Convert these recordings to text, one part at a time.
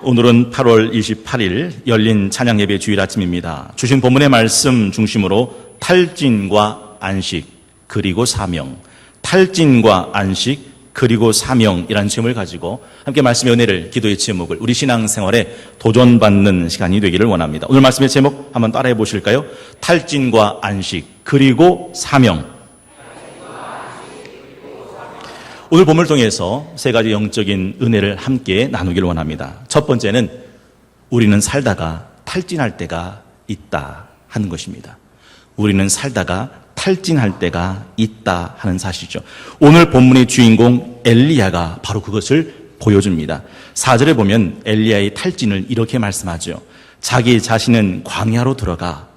오늘은 8월 28일 열린 찬양예배 주일 아침입니다. 주신 본문의 말씀 중심으로 탈진과 안식 그리고 사명, 탈진과 안식 그리고 사명이라는 제목을 가지고 함께 말씀의 은혜를, 기도의 제목을 우리 신앙생활에 도전받는 시간이 되기를 원합니다. 오늘 말씀의 제목 한번 따라해 보실까요? 탈진과 안식 그리고 사명. 오늘 본문을 통해서 세 가지 영적인 은혜를 함께 나누기를 원합니다. 첫 번째는 우리는 살다가 탈진할 때가 있다 하는 것입니다. 우리는 살다가 탈진할 때가 있다 하는 사실이죠. 오늘 본문의 주인공 엘리야가 바로 그것을 보여줍니다. 4절에 보면 엘리야의 탈진을 이렇게 말씀하죠. 자기 자신은 광야로 들어가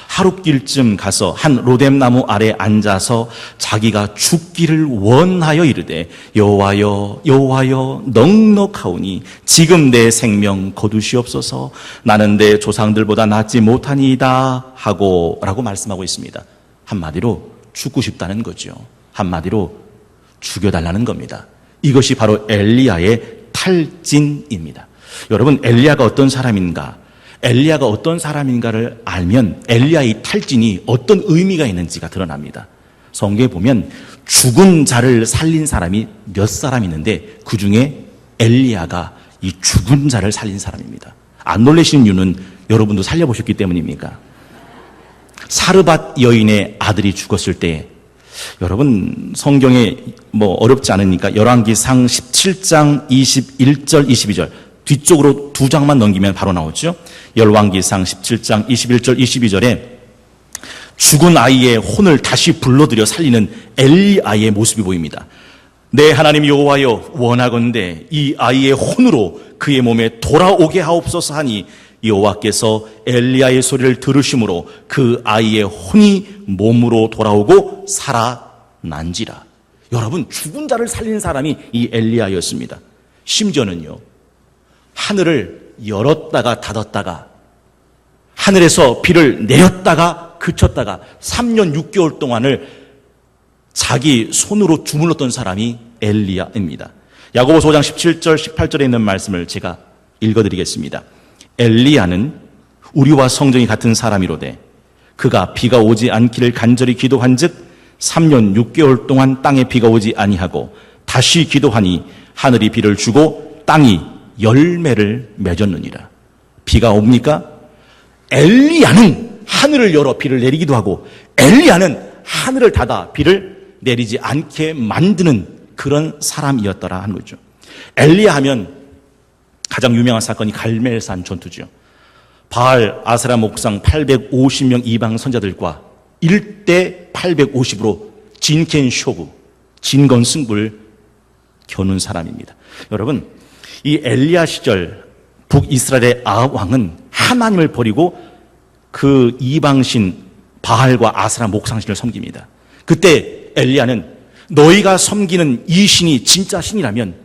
하룻길쯤 가서 한 로뎀나무 아래 앉아서 자기가 죽기를 원하여 이르되 여호와여 여호와여 넉넉하오니 지금 내 생명 거두시옵소서. 나는 내 조상들보다 낫지 못하니이다 하고 라고 말씀하고 있습니다. 한마디로 죽고 싶다는 거죠. 한마디로 죽여달라는 겁니다. 이것이 바로 엘리야의 탈진입니다. 여러분, 엘리야가 어떤 사람인가? 엘리야가 어떤 사람인가를 알면 엘리야의 탈진이 어떤 의미가 있는지가 드러납니다. 성경에 보면 죽은 자를 살린 사람이 몇 사람 있는데 그 중에 엘리야가 이 죽은 자를 살린 사람입니다. 안 놀라시는 이유는 여러분도 살려보셨기 때문입니까? 사르밧 여인의 아들이 죽었을 때, 여러분 성경에 어렵지 않으니까 열왕기상 17장 21절 22절 뒤쪽으로 두 장만 넘기면 바로 나오죠. 열왕기상 17장 21절 22절에 죽은 아이의 혼을 다시 불러들여 살리는 엘리야의 모습이 보입니다. 내 하나님 여호와여 원하건대 이 아이의 혼으로 그의 몸에 돌아오게 하옵소서 하니 여호와께서 엘리야의 소리를 들으심으로 그 아이의 혼이 몸으로 돌아오고 살아난지라. 여러분, 죽은 자를 살린 사람이 이 엘리야였습니다. 심지어는요, 하늘을 열었다가 닫았다가 하늘에서 비를 내렸다가 그쳤다가 3년 6개월 동안을 자기 손으로 주물렀던 사람이 엘리야입니다. 야고보서 5장 17절 18절에 있는 말씀을 제가 읽어드리겠습니다. 엘리야는 우리와 성정이 같은 사람이로되 그가 비가 오지 않기를 간절히 기도한즉 3년 6개월 동안 땅에 비가 오지 아니하고 다시 기도하니 하늘이 비를 주고 땅이 열매를 맺었느니라. 비가 옵니까? 엘리야는 하늘을 열어 비를 내리기도 하고 엘리야는 하늘을 닫아 비를 내리지 않게 만드는 그런 사람이었더라 하는 거죠. 엘리야 하면 가장 유명한 사건이 갈멜산 전투죠. 바알 아세라 목상 850명 이방 선자들과 1대 850으로 진켄 쇼부, 진건승부를 겨눈 사람입니다. 여러분, 이 엘리야 시절 북이스라엘의 아합 왕은 하나님을 버리고 그 이방신 바알과 아세라 목상신을 섬깁니다. 그때 엘리야는 너희가 섬기는 이 신이 진짜 신이라면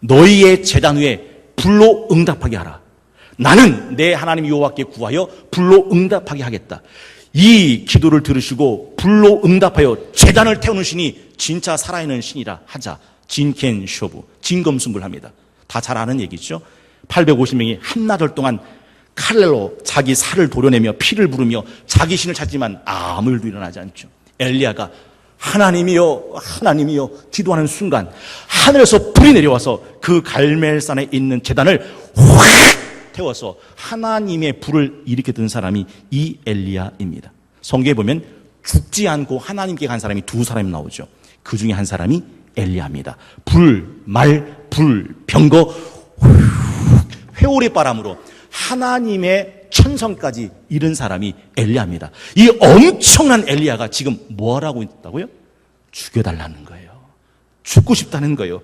너희의 제단 위에 불로 응답하게 하라. 나는 내 하나님 여호와께 구하여 불로 응답하게 하겠다. 이 기도를 들으시고 불로 응답하여 제단을 태우는 신이 진짜 살아있는 신이라 하자 진켄 쇼부, 진검승부를 합니다. 다 잘 아는 얘기죠. 850명이 한나절 동안 칼날로 자기 살을 도려내며 피를 부르며 자기 신을 찾지만 아무 일도 일어나지 않죠. 엘리야가 하나님이여 하나님이여 기도하는 순간 하늘에서 불이 내려와서 그 갈멜산에 있는 제단을 확 태워서 하나님의 불을 일으켰던 사람이 이 엘리야입니다. 성경에 보면 죽지 않고 하나님께 간 사람이 두 사람이 나오죠. 그 중에 한 사람이 엘리야입니다. 불, 말, 불, 병거, 회오리 바람으로 하나님의 천성까지 이른 사람이 엘리야입니다. 이 엄청난 엘리야가 지금 뭘 하고 있다고요? 죽여달라는 거예요. 죽고 싶다는 거예요.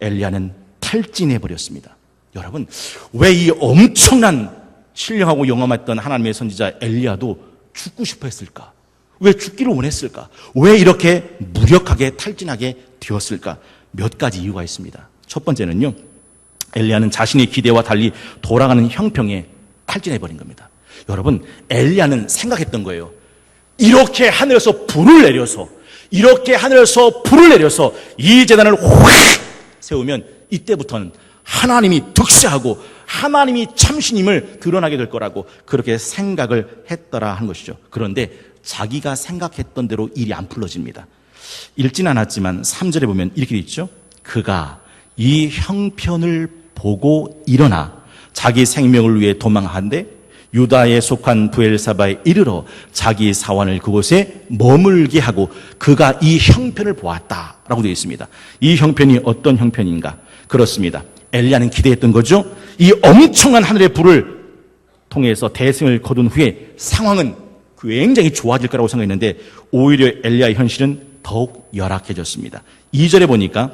엘리야는 탈진해버렸습니다. 여러분, 왜 이 엄청난 신령하고 영험했던 하나님의 선지자 엘리야도 죽고 싶어 했을까? 왜 죽기를 원했을까? 왜 이렇게 무력하게 탈진하게 되었을까? 몇 가지 이유가 있습니다. 첫 번째는요, 엘리야는 자신의 기대와 달리 돌아가는 형평에 탈진해버린 겁니다. 여러분, 엘리야는 생각했던 거예요. 이렇게 하늘에서 불을 내려서 이 제단을 확 세우면 이때부터는 하나님이 득세하고 하나님이 참신임을 드러나게 될 거라고 그렇게 생각을 했더라 하는 것이죠. 그런데 자기가 생각했던 대로 일이 안 풀어집니다. 읽진 않았지만 3절에 보면 이렇게 있죠. 그가 이 형편을 보고 일어나 자기 생명을 위해 도망하는데 유다에 속한 브엘사바에 이르러 자기 사환을 그곳에 머물게 하고 그가 이 형편을 보았다라고 되어 있습니다. 이 형편이 어떤 형편인가? 그렇습니다. 엘리야는 기대했던 거죠. 이 엄청난 하늘의 불을 통해서 대승을 거둔 후에 상황은 굉장히 좋아질 거라고 생각했는데 오히려 엘리야의 현실은 더욱 열악해졌습니다. 2절에 보니까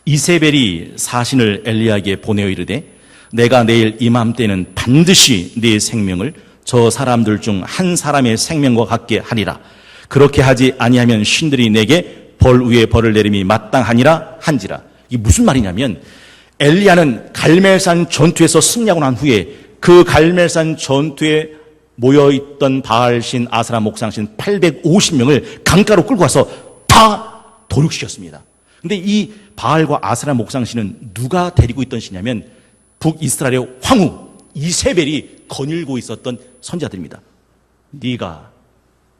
이세벨이 사신을 엘리야에게 보내어 이르되 내가 내일 이맘때는 반드시 네 생명을 저 사람들 중 한 사람의 생명과 같게 하리라. 그렇게 하지 아니하면 신들이 내게 벌 위에 벌을 내림이 마땅하니라 한지라. 이게 무슨 말이냐면 엘리야는 갈멜산 전투에서 승리하고 난 후에 그 갈멜산 전투에 모여있던 바알신, 아스라 목상신 850명을 강가로 끌고 와서 다 도륙시켰습니다. 근데 이 바알과 아스라 목상신은 누가 데리고 있던 신이냐면 북이스라엘의 황후 이세벨이 거닐고 있었던 선자들입니다. 네가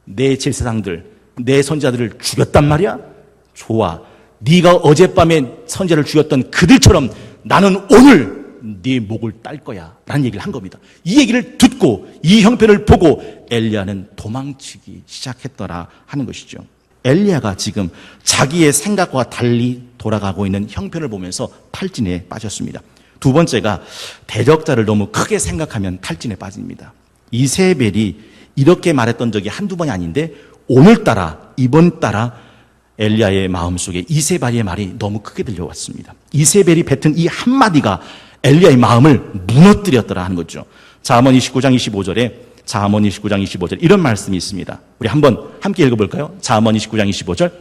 내 제사장들, 내 선자들을 죽였단 말이야? 좋아. 네가 어젯밤에 선자를 죽였던 그들처럼 나는 오늘 네 목을 딸 거야 라는 얘기를 한 겁니다. 이 얘기를 듣고 이 형편을 보고 엘리야는 도망치기 시작했더라 하는 것이죠. 엘리야가 지금 자기의 생각과 달리 돌아가고 있는 형편을 보면서 탈진에 빠졌습니다. 두 번째가 대적자를 너무 크게 생각하면 탈진에 빠집니다. 이세벨이 이렇게 말했던 적이 한두 번이 아닌데 오늘따라 이번 따라 엘리야의 마음속에 이세벨의 말이 너무 크게 들려왔습니다. 이세벨이 뱉은 이 한마디가 엘리야의 마음을 무너뜨렸더라 하는 거죠. 잠언 29장 25절에 잠언 29장 25절 이런 말씀이 있습니다. 우리 한번 함께 읽어볼까요? 잠언 29장 25절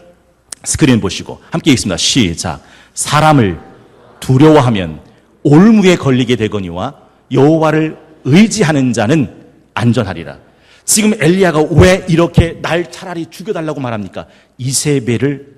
스크린 보시고 함께 읽습니다. 시작. 사람을 두려워하면 올무에 걸리게 되거니와 여호와를 의지하는 자는 안전하리라. 지금 엘리야가 왜 이렇게 날 차라리 죽여달라고 말합니까? 이세벨을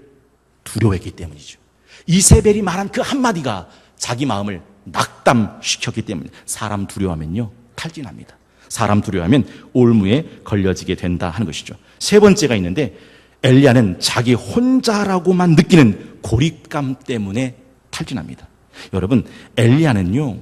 두려워했기 때문이죠. 이세벨이 말한 그 한마디가 자기 마음을 낙담시켰기 때문에 사람 두려워하면요 탈진합니다. 사람 두려워하면 올무에 걸려지게 된다 하는 것이죠. 세 번째가 있는데 엘리야는 자기 혼자라고만 느끼는 고립감 때문에 탈진합니다. 여러분 엘리야는요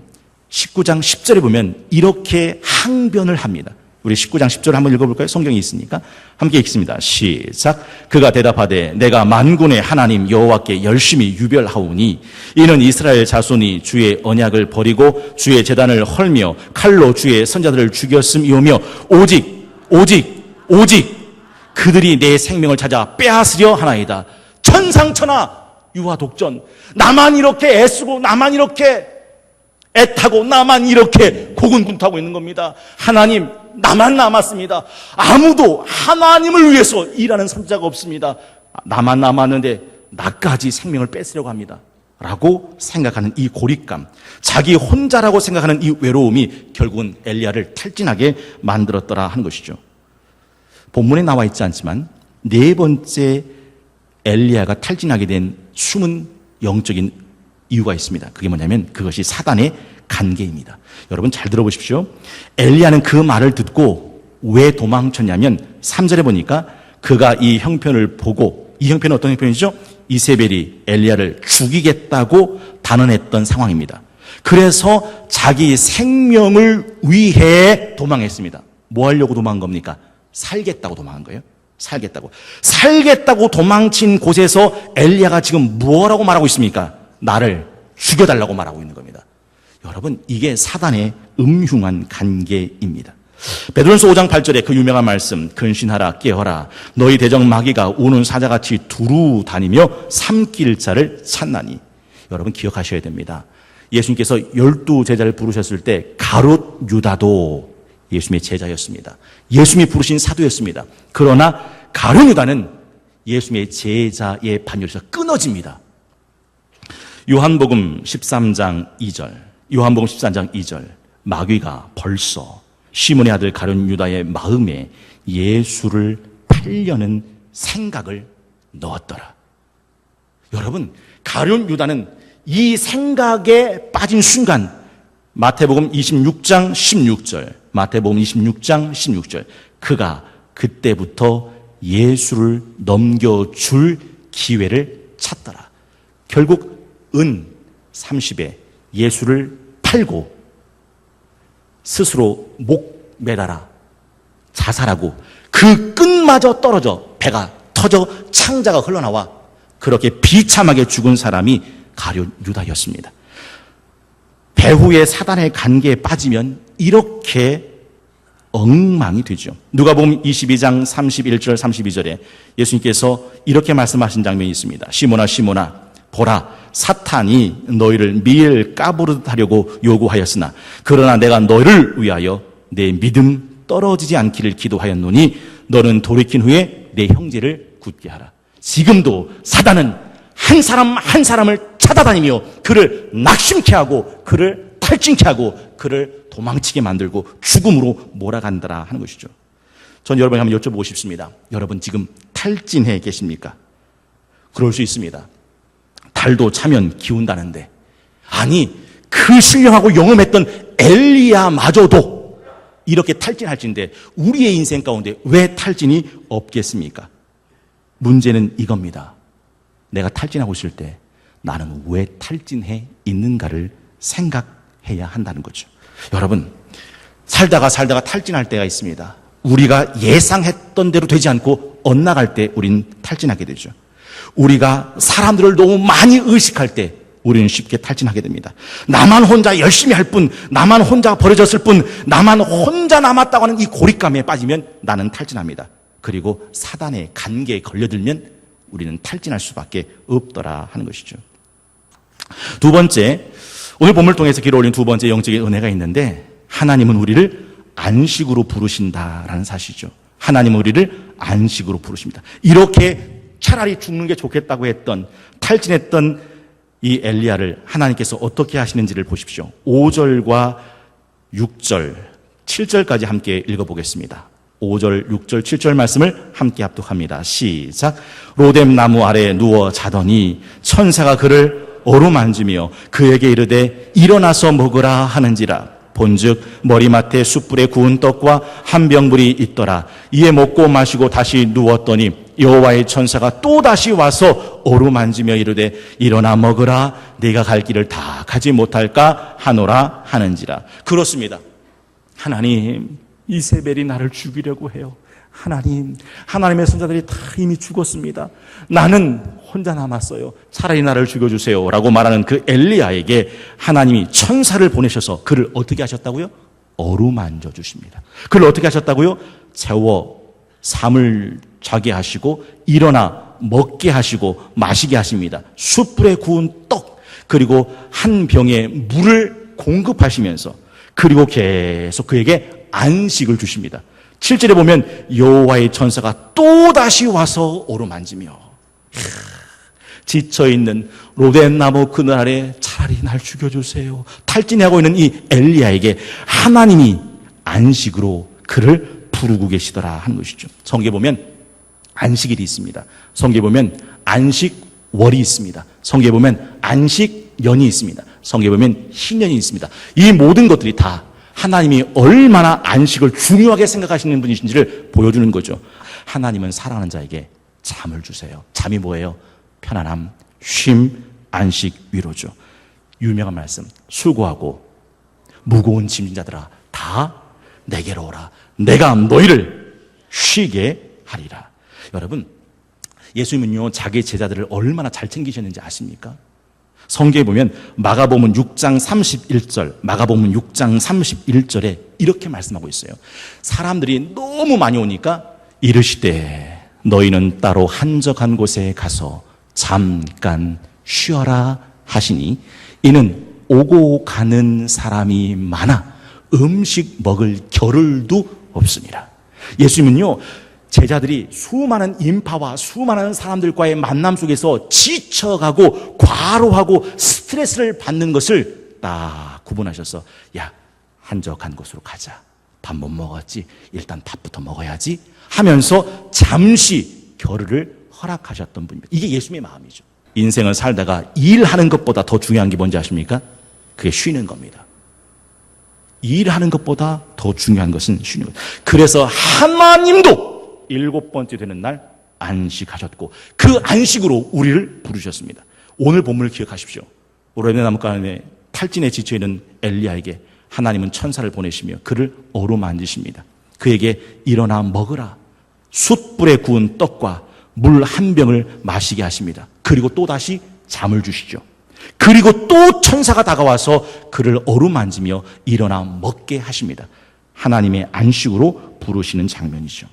19장 10절에 보면 이렇게 항변을 합니다. 우리 19장 10절 한번 읽어볼까요? 성경이 있으니까 함께 읽습니다. 시작. 그가 대답하되 내가 만군의 하나님 여호와께 열심히 유별하오니 이는 이스라엘 자손이 주의 언약을 버리고 주의 제단을 헐며 칼로 주의 선자들을 죽였음이오며 오직 그들이 내 생명을 찾아 빼앗으려 하나이다. 천상천하 유아독전. 나만 이렇게 애쓰고 나만 이렇게 애타고 나만 이렇게 고군분투하고 있는 겁니다. 하나님 나만 남았습니다. 아무도 하나님을 위해서 일하는 선자가 없습니다. 나만 남았는데 나까지 생명을 뺏으려고 합니다. 라고 생각하는 이 고립감, 자기 혼자라고 생각하는 이 외로움이 결국은 엘리야를 탈진하게 만들었더라 하는 것이죠. 본문에 나와 있지 않지만 네 번째 엘리야가 탈진하게 된 숨은 영적인 이유가 있습니다. 그게 뭐냐면 그것이 사단의 간계입니다. 여러분 잘 들어보십시오. 엘리야는 그 말을 듣고 왜 도망쳤냐면 3절에 보니까 그가 이 형편을 보고, 이 형편은 어떤 형편이죠? 이세벨이 엘리야를 죽이겠다고 단언했던 상황입니다. 그래서 자기 생명을 위해 도망했습니다. 뭐 하려고 도망한 겁니까? 살겠다고 도망한 거예요. 살겠다고 도망친 곳에서 엘리야가 지금 뭐라고 말하고 있습니까? 나를 죽여달라고 말하고 있는 겁니다. 여러분 이게 사단의 음흉한 관계입니다. 베드로전서 5장 8절에 그 유명한 말씀, 근신하라 깨어라 너희 대적 마귀가 우는 사자같이 두루 다니며 삼킬 자를 찾나니. 여러분 기억하셔야 됩니다. 예수님께서 12제자를 부르셨을 때 가롯 유다도 예수님의 제자였습니다. 예수님이 부르신 사도였습니다. 그러나 가룟 유다는 예수님의 제자의 반열에서 끊어집니다. 요한복음 13장 2절 마귀가 벌써 시몬의 아들 가룟 유다의 마음에 예수를 팔려는 생각을 넣었더라. 여러분 가룟 유다는 이 생각에 빠진 순간 마태복음 26장 16절, 마태복음 26장 16절, 그가 그때부터 예수를 넘겨줄 기회를 찾더라. 결국 은 30에 예수를 팔고 스스로 목 매달아 자살하고 그 끝마저 떨어져 배가 터져 창자가 흘러나와 그렇게 비참하게 죽은 사람이 가룟 유다였습니다. 배후의 사단의 관계에 빠지면 이렇게 엉망이 되죠. 누가복음 22장 31절 32절에 예수님께서 이렇게 말씀하신 장면이 있습니다. 시몬아 시몬아 보라 사탄이 너희를 밀 까부르듯 하려고 요구하였으나 그러나 내가 너희를 위하여 내 믿음 떨어지지 않기를 기도하였노니 너는 돌이킨 후에 내 형제를 굳게 하라. 지금도 사단은 한 사람 한 사람을 찾아다니며 그를 낙심케 하고 그를 탈진케 하고 그를 도망치게 만들고 죽음으로 몰아간다라 하는 것이죠. 전 여러분에게 한번 여쭤보고 싶습니다. 여러분 지금 탈진해 계십니까? 그럴 수 있습니다. 달도 차면 기운다는데 아니 그 신령하고 영험했던 엘리야마저도 이렇게 탈진할진데 우리의 인생 가운데 왜 탈진이 없겠습니까? 문제는 이겁니다. 내가 탈진하고 있을 때 나는 왜 탈진해 있는가를 생각해야 한다는 거죠. 여러분 살다가 탈진할 때가 있습니다. 우리가 예상했던 대로 되지 않고 엇나갈 때 우린 탈진하게 되죠. 우리가 사람들을 너무 많이 의식할 때 우리는 쉽게 탈진하게 됩니다. 나만 혼자 열심히 할 뿐, 나만 혼자 버려졌을 뿐, 나만 혼자 남았다고 하는 이 고립감에 빠지면 나는 탈진합니다. 그리고 사단의 관계에 걸려들면 우리는 탈진할 수밖에 없더라 하는 것이죠. 두 번째, 오늘 본문을 통해서 길어 올린 두 번째 영적인 은혜가 있는데 하나님은 우리를 안식으로 부르신다라는 사실이죠. 하나님은 우리를 안식으로 부르십니다. 이렇게 차라리 죽는 게 좋겠다고 했던 탈진했던 이 엘리야를 하나님께서 어떻게 하시는지를 보십시오. 5절과 6절, 7절까지 함께 읽어보겠습니다. 5절, 6절, 7절 말씀을 함께 합독합니다. 시작. 로뎀 나무 아래에 누워 자더니 천사가 그를 어루만지며 그에게 이르되 일어나서 먹으라 하는지라. 본즉 머리맡에 숯불에 구운 떡과 한 병불이 있더라. 이에 먹고 마시고 다시 누웠더니 여호와의 천사가 또 다시 와서 어루만지며 이르되 일어나 먹으라. 네가 갈 길을 다 가지 못할까 하노라 하는지라. 그렇습니다. 하나님, 이세벨이 나를 죽이려고 해요. 하나님, 하나님의 선자들이 다 이미 죽었습니다. 나는 혼자 남았어요. 차라리 나를 죽여주세요 라고 말하는 그 엘리야에게 하나님이 천사를 보내셔서 그를 어떻게 하셨다고요? 어루만져 주십니다. 그를 어떻게 하셨다고요? 재워 잠을 자게 하시고 일어나 먹게 하시고 마시게 하십니다. 숯불에 구운 떡 그리고 한 병의 물을 공급하시면서 그리고 계속 그에게 안식을 주십니다. 7절에 보면 여호와의 천사가 또다시 와서 어루만지며 지쳐있는 로뎀나무 그늘 아래 차라리 날 죽여주세요. 탈진하고 있는 이 엘리야에게 하나님이 안식으로 그를 부르고 계시더라 하는 것이죠. 성경에 보면 안식일이 있습니다. 성경에 보면 안식월이 있습니다. 성경에 보면 안식년이 있습니다. 성경에 보면 희년이 있습니다. 이 모든 것들이 다 하나님이 얼마나 안식을 중요하게 생각하시는 분이신지를 보여주는 거죠. 하나님은 사랑하는 자에게 잠을 주세요. 잠이 뭐예요? 편안함, 쉼, 안식, 위로죠. 유명한 말씀, 수고하고 무거운 짐진 자들아 다 내게로 오라. 내가 너희를 쉬게 하리라. 여러분, 예수님은요 자기 제자들을 얼마나 잘 챙기셨는지 아십니까? 성경에 보면 마가복음 6장 31절, 마가복음 6장 31절에 이렇게 말씀하고 있어요. 사람들이 너무 많이 오니까 이르시되 너희는 따로 한적한 곳에 가서 잠깐 쉬어라 하시니 이는 오고 가는 사람이 많아 음식 먹을 겨를도 없습니다. 예수님은요 제자들이 수많은 인파와 수많은 사람들과의 만남 속에서 지쳐가고 과로하고 스트레스를 받는 것을 딱 구분하셔서 야, 한적한 곳으로 가자. 밥 못 먹었지? 일단 밥부터 먹어야지 하면서 잠시 겨를을 허락하셨던 분입니다. 이게 예수님의 마음이죠. 인생을 살다가 일하는 것보다 더 중요한 게 뭔지 아십니까? 그게 쉬는 겁니다. 일하는 것보다 더 중요한 것은 쉬는 것. 그래서 하나님도 7번째 되는 날 안식하셨고 그 안식으로 우리를 부르셨습니다. 오늘 본문을 기억하십시오. 오래된 나무가에 탈진에 지쳐있는 엘리야에게 하나님은 천사를 보내시며 그를 어루만지십니다. 그에게 일어나 먹으라. 숯불에 구운 떡과 물 한 병을 마시게 하십니다. 그리고 또다시 잠을 주시죠. 그리고 또 천사가 다가와서 그를 어루만지며 일어나 먹게 하십니다. 하나님의 안식으로 부르시는 장면이죠.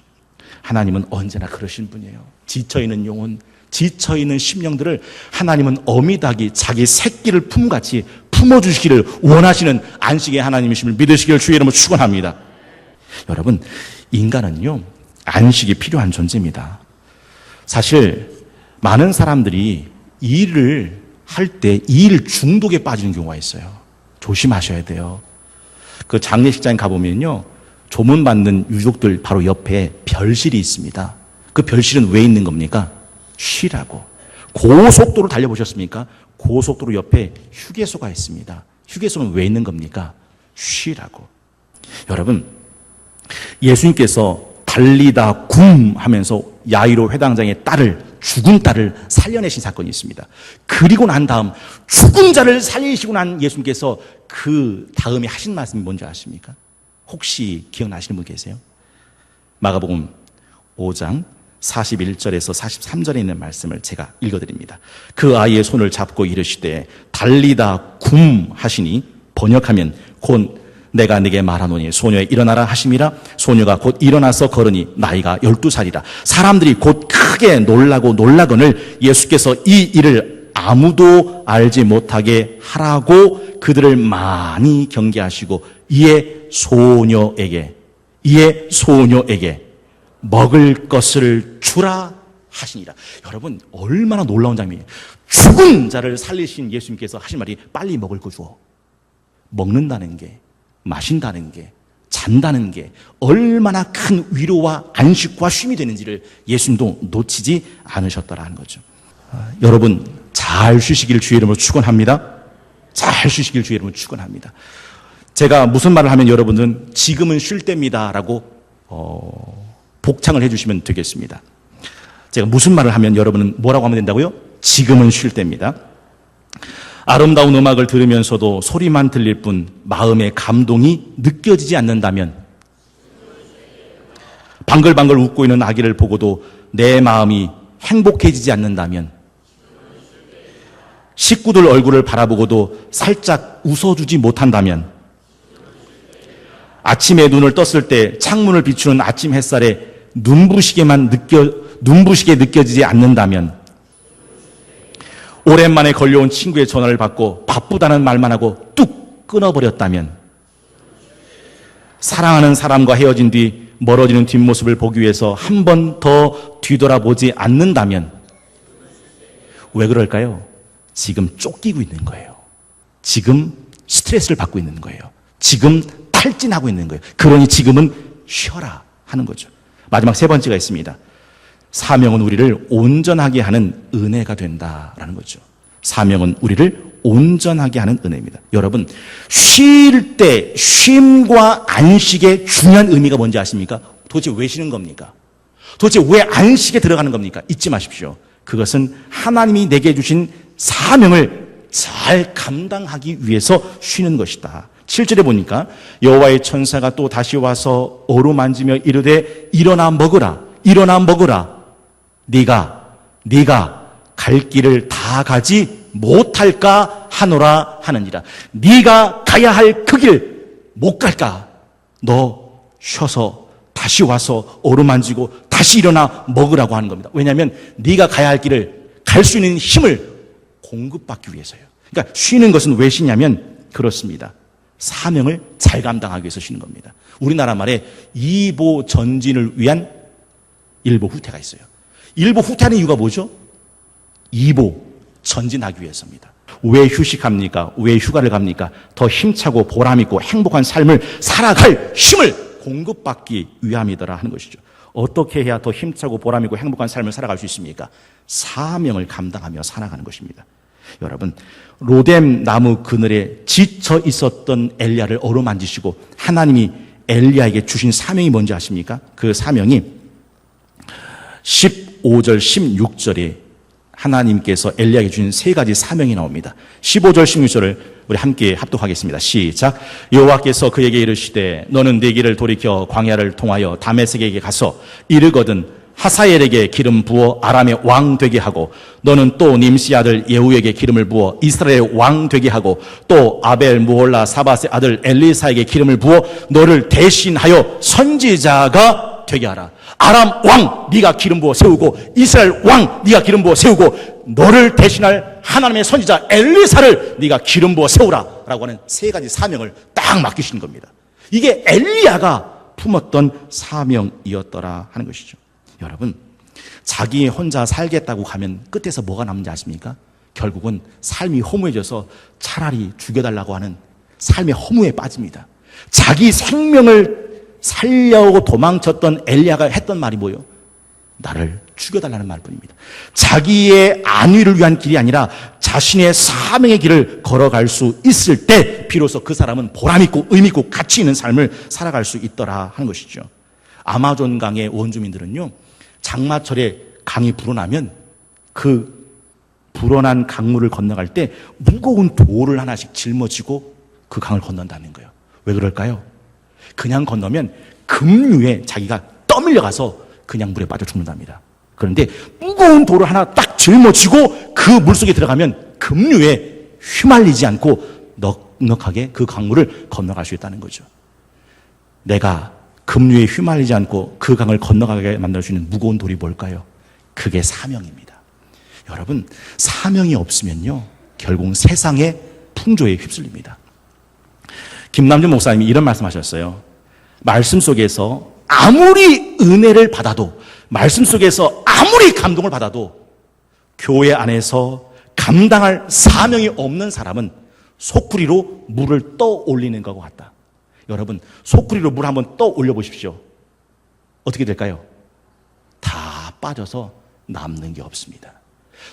하나님은 언제나 그러신 분이에요. 지쳐있는 영혼, 지쳐있는 심령들을 하나님은 어미닭이 자기 새끼를 품같이 품어주시기를 원하시는 안식의 하나님이심을 믿으시기를 주의 이름으로 축원합니다. 여러분, 인간은요 안식이 필요한 존재입니다. 사실 많은 사람들이 일을 할 때 일 중독에 빠지는 경우가 있어요. 조심하셔야 돼요. 그 장례식장에 가보면요 조문받는 유족들 바로 옆에 별실이 있습니다. 그 별실은 왜 있는 겁니까? 쉬라고. 고속도로 달려보셨습니까? 고속도로 옆에 휴게소가 있습니다. 휴게소는 왜 있는 겁니까? 쉬라고. 여러분, 예수님께서 달리다 굼 하면서 야이로 회당장의 죽은 딸을 살려내신 사건이 있습니다. 그리고 난 다음 죽은 자를 살리시고 난 예수님께서 그 다음에 하신 말씀이 뭔지 아십니까? 혹시 기억나시는 분 계세요? 마가복음 5장 41절에서 43절에 있는 말씀을 제가 읽어드립니다. 그 아이의 손을 잡고 이르시되 달리다 굼 하시니 번역하면 곧 내가 네게 말하노니 소녀에 일어나라 하심이라. 소녀가 곧 일어나서 걸으니 나이가 12살이라. 사람들이 곧 크게 놀라거늘 예수께서 이 일을 아무도 알지 못하게 하라고 그들을 많이 경계하시고 이에 소녀에게 먹을 것을 주라 하시니라. 여러분, 얼마나 놀라운 장면이에요. 죽은 자를 살리신 예수님께서 하신 말이 빨리 먹을 거 줘. 먹는다는 게, 마신다는 게, 잔다는 게 얼마나 큰 위로와 안식과 쉼이 되는지를 예수님도 놓치지 않으셨더라는 거죠. 여러분, 잘 쉬시길 주의 이름으로 축원합니다. 잘 쉬시길 주의 이름으로 축원합니다. 제가 무슨 말을 하면 여러분들은 지금은 쉴 때입니다라고 복창을 해주시면 되겠습니다. 제가 무슨 말을 하면 여러분은 뭐라고 하면 된다고요? 지금은 쉴 때입니다. 아름다운 음악을 들으면서도 소리만 들릴 뿐 마음의 감동이 느껴지지 않는다면, 방글방글 웃고 있는 아기를 보고도 내 마음이 행복해지지 않는다면, 식구들 얼굴을 바라보고도 살짝 웃어주지 못한다면, 아침에 눈을 떴을 때 창문을 비추는 아침 햇살에 눈부시게 느껴지지 않는다면, 오랜만에 걸려온 친구의 전화를 받고 바쁘다는 말만 하고 뚝 끊어버렸다면, 사랑하는 사람과 헤어진 뒤 멀어지는 뒷모습을 보기 위해서 한 번 더 뒤돌아보지 않는다면, 왜 그럴까요? 지금 쫓기고 있는 거예요. 지금 스트레스를 받고 있는 거예요. 지금 탈진하고 있는 거예요. 그러니 지금은 쉬어라 하는 거죠. 마지막 세 번째가 있습니다. 사명은 우리를 온전하게 하는 은혜가 된다라는 거죠. 사명은 우리를 온전하게 하는 은혜입니다. 여러분, 쉴 때 쉼과 안식의 중요한 의미가 뭔지 아십니까? 도대체 왜 쉬는 겁니까? 도대체 왜 안식에 들어가는 겁니까? 잊지 마십시오. 그것은 하나님이 내게 주신 사명을 잘 감당하기 위해서 쉬는 것이다. 7절에 보니까 여호와의 천사가 또 다시 와서 어루만지며 이르되 일어나 먹으라. 네가 갈 길을 다 가지 못할까 하노라 하느니라. 네가 가야 할 그 길 못 갈까? 너 쉬어서 다시 와서 어루만지고 다시 일어나 먹으라고 하는 겁니다. 왜냐하면 네가 가야 할 길을 갈 수 있는 힘을 공급받기 위해서요. 그러니까 쉬는 것은 왜 쉬냐면 그렇습니다. 사명을 잘 감당하기 위해서 쉬는 겁니다. 우리나라 말에 이보 전진을 위한 일보 후퇴가 있어요. 일보 후퇴하는 이유가 뭐죠? 이보 전진하기 위해서입니다. 왜 휴식합니까? 왜 휴가를 갑니까? 더 힘차고 보람있고 행복한 삶을 살아갈 힘을 공급받기 위함이더라 하는 것이죠. 어떻게 해야 더 힘차고 보람있고 행복한 삶을 살아갈 수 있습니까? 사명을 감당하며 살아가는 것입니다. 여러분, 로뎀 나무 그늘에 지쳐 있었던 엘리야를 어루만지시고 하나님이 엘리야에게 주신 사명이 뭔지 아십니까? 그 사명이 15절, 16절에 하나님께서 엘리야에게 주신 세 가지 사명이 나옵니다. 15절, 16절을 우리 함께 합독하겠습니다. 시작. 여호와께서 그에게 이르시되 너는 네 길을 돌이켜 광야를 통하여 다메섹에게 가서 이르거든 하사엘에게 기름 부어 아람의 왕 되게 하고 너는 또 님시 아들 예후에게 기름을 부어 이스라엘의 왕 되게 하고 또 아벨 무홀라 사밧의 아들 엘리사에게 기름을 부어 너를 대신하여 선지자가 되게 하라. 아람 왕 네가 기름 부어 세우고 이스라엘 왕 네가 기름 부어 세우고 너를 대신할 하나님의 선지자 엘리사를 네가 기름 부어 세우라 라고 하는 세 가지 사명을 딱 맡기신 겁니다. 이게 엘리야가 품었던 사명이었더라 하는 것이죠. 여러분, 자기 혼자 살겠다고 가면 끝에서 뭐가 남는지 아십니까? 결국은 삶이 허무해져서 차라리 죽여달라고 하는 삶의 허무에 빠집니다. 자기 생명을 살려고 도망쳤던 엘리야가 했던 말이 뭐예요? 나를 죽여달라는 말뿐입니다. 자기의 안위를 위한 길이 아니라 자신의 사명의 길을 걸어갈 수 있을 때 비로소 그 사람은 보람있고 의미있고 가치 있는 삶을 살아갈 수 있더라 하는 것이죠. 아마존 강의 원주민들은요, 장마철에 강이 불어나면 그 불어난 강물을 건너갈 때 무거운 돌을 하나씩 짊어지고 그 강을 건넌다는 거예요. 왜 그럴까요? 그냥 건너면 급류에 자기가 떠밀려가서 그냥 물에 빠져 죽는답니다. 그런데 무거운 돌을 하나 딱 짊어지고 그 물속에 들어가면 급류에 휘말리지 않고 넉넉하게 그 강물을 건너갈 수 있다는 거죠. 내가 급류에 휘말리지 않고 그 강을 건너가게 만들 수 있는 무거운 돌이 뭘까요? 그게 사명입니다. 여러분, 사명이 없으면요, 결국 세상의 풍조에 휩쓸립니다. 김남준 목사님이 이런 말씀하셨어요. 말씀 속에서 아무리 은혜를 받아도, 말씀 속에서 아무리 감동을 받아도 교회 안에서 감당할 사명이 없는 사람은 소쿠리로 물을 떠올리는 것과 같다. 여러분, 소쿠리로 물 한번 떠올려 보십시오. 어떻게 될까요? 다 빠져서 남는 게 없습니다.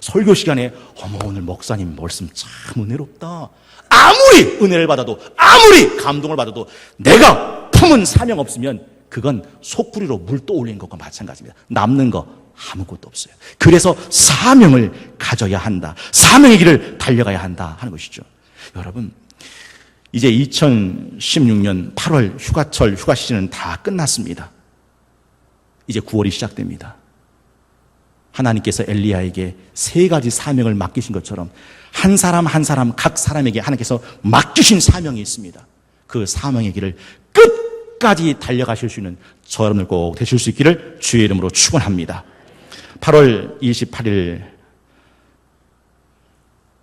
설교 시간에 어머 오늘 목사님 말씀 참 은혜롭다. 아무리 은혜를 받아도 아무리 감동을 받아도 내가 품은 사명 없으면 그건 소쿠리로 물 떠올리는 것과 마찬가지입니다. 남는 거 아무것도 없어요. 그래서 사명을 가져야 한다. 사명의 길을 달려가야 한다 하는 것이죠. 여러분, 이제 2016년 8월 휴가철 휴가 시즌은 다 끝났습니다. 이제 9월이 시작됩니다. 하나님께서 엘리야에게 세 가지 사명을 맡기신 것처럼 한 사람 한 사람 각 사람에게 하나님께서 맡기신 사명이 있습니다. 그 사명의 길을 끝까지 달려가실 수 있는 저 여러분들 꼭 되실 수 있기를 주의 이름으로 축원합니다. 8월 28일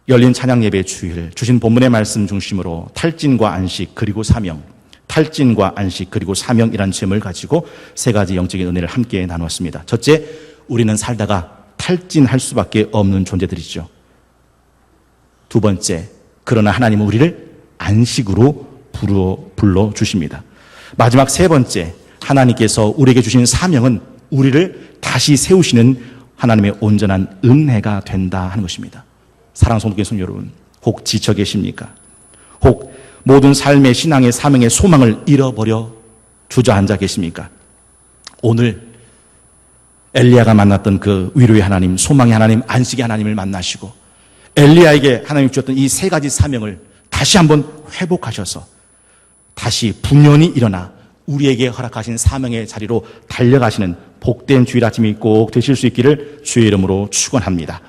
열린 찬양 예배 주일 주신 본문의 말씀 중심으로 탈진과 안식 그리고 사명, 탈진과 안식 그리고 사명이라는 제목을 가지고 세 가지 영적인 은혜를 함께 나누었습니다. 첫째, 우리는 살다가 탈진할 수밖에 없는 존재들이죠. 두 번째, 그러나 하나님은 우리를 안식으로 불러주십니다. 마지막 세 번째, 하나님께서 우리에게 주신 사명은 우리를 다시 세우시는 하나님의 온전한 은혜가 된다 하는 것입니다. 사랑하는 성도 여러분, 여러분, 혹 지쳐 계십니까? 혹 모든 삶의 신앙의 사명의 소망을 잃어버려 주저앉아 계십니까? 오늘 엘리야가 만났던 그 위로의 하나님, 소망의 하나님, 안식의 하나님을 만나시고 엘리야에게 하나님이 주셨던 이 세 가지 사명을 다시 한번 회복하셔서 다시 분연히 일어나 우리에게 허락하신 사명의 자리로 달려가시는 복된 주일 아침이 꼭 되실 수 있기를 주의 이름으로 축원합니다.